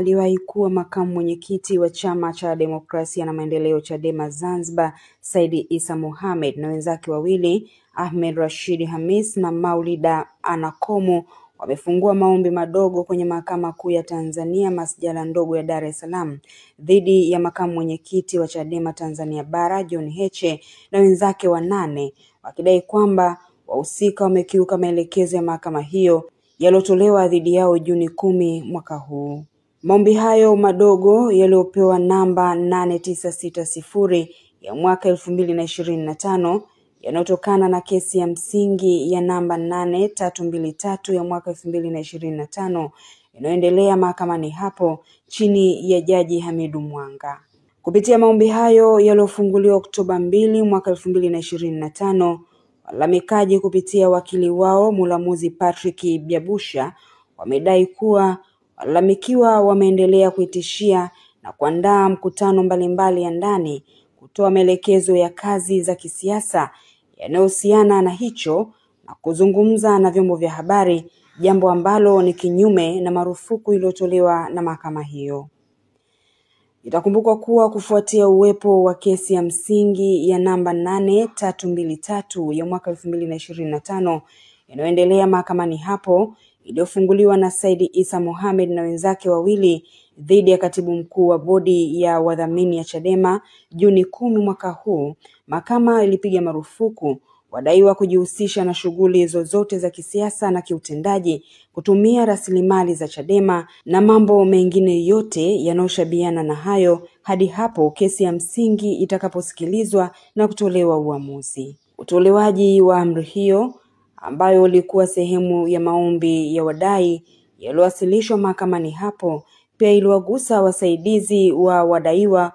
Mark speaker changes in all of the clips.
Speaker 1: aliwahi kuwa makamu mwenyekiti wa Chama cha Demokrasia na Maendeleo Chadema Zanzibar, Said Issa Mohamed, na wenzake wawili, Ahmed Rashid Hamis na Maulida Anakomo, wamefungua maombi madogo kwenye Mahakama Kuu ya Tanzania masjala ndogo ya Dar es Salaam dhidi ya makamu mwenyekiti wa Chadema Tanzania Bara John Heche na wenzake 8, wakidai kwamba wahusika wamekiuka maelekezo ya mahakama hiyo yalotolewa dhidi yao Juni 10 mwaka huu. Maombi hayo madogo yaliopewa namba 8960 ya mwaka 2025 yanayotokana na kesi ya msingi ya namba 8323 ya mwaka 2025 inayoendelea mahakamani hapo chini ya Jaji Hamidu Mwanga. Kupitia maombi hayo yaliofunguliwa Oktoba 2 mwaka 2025, walalamikaji kupitia wakili wao Mulamuzi Patrick Biabusha wamedai kuwa walalamikiwa wameendelea kuitishia na kuandaa mkutano mbalimbali ya ndani kutoa maelekezo ya kazi za kisiasa yanayohusiana na hicho na kuzungumza na vyombo vya habari, jambo ambalo ni kinyume na marufuku iliyotolewa na mahakama hiyo. Itakumbukwa kuwa kufuatia uwepo wa kesi ya msingi ya namba 8323 ya mwaka 2025 inayoendelea mahakamani hapo iliyofunguliwa na Said Issa Mohamed na wenzake wawili dhidi ya katibu mkuu wa bodi ya wadhamini ya Chadema Juni 10 mwaka huu, mahakama ilipiga marufuku wadaiwa kujihusisha na shughuli zozote za kisiasa na kiutendaji, kutumia rasilimali za Chadema na mambo mengine yote yanayoshabiana na hayo hadi hapo kesi ya msingi itakaposikilizwa na kutolewa uamuzi. Utolewaji wa amri hiyo ambayo ilikuwa sehemu ya maombi ya wadai yaliyowasilishwa mahakamani hapo pia iliwagusa wasaidizi wa wadaiwa,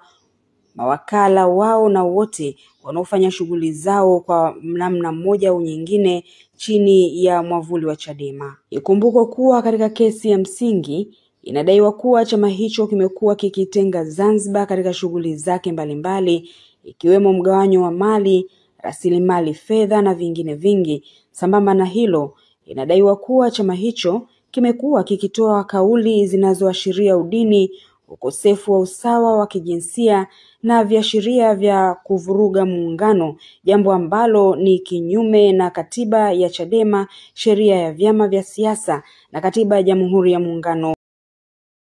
Speaker 1: mawakala wao na wote wanaofanya shughuli zao kwa namna moja au nyingine chini ya mwavuli wa Chadema. Ikumbukwe kuwa katika kesi ya msingi inadaiwa kuwa chama hicho kimekuwa kikitenga Zanzibar katika shughuli zake mbalimbali, ikiwemo mgawanyo wa mali, rasilimali fedha na vingine vingi. Sambamba na hilo, inadaiwa kuwa chama hicho kimekuwa kikitoa kauli zinazoashiria udini, ukosefu wa usawa wa kijinsia na viashiria vya kuvuruga muungano, jambo ambalo ni kinyume na katiba ya Chadema, sheria ya vyama vya siasa na katiba ya Jamhuri ya Muungano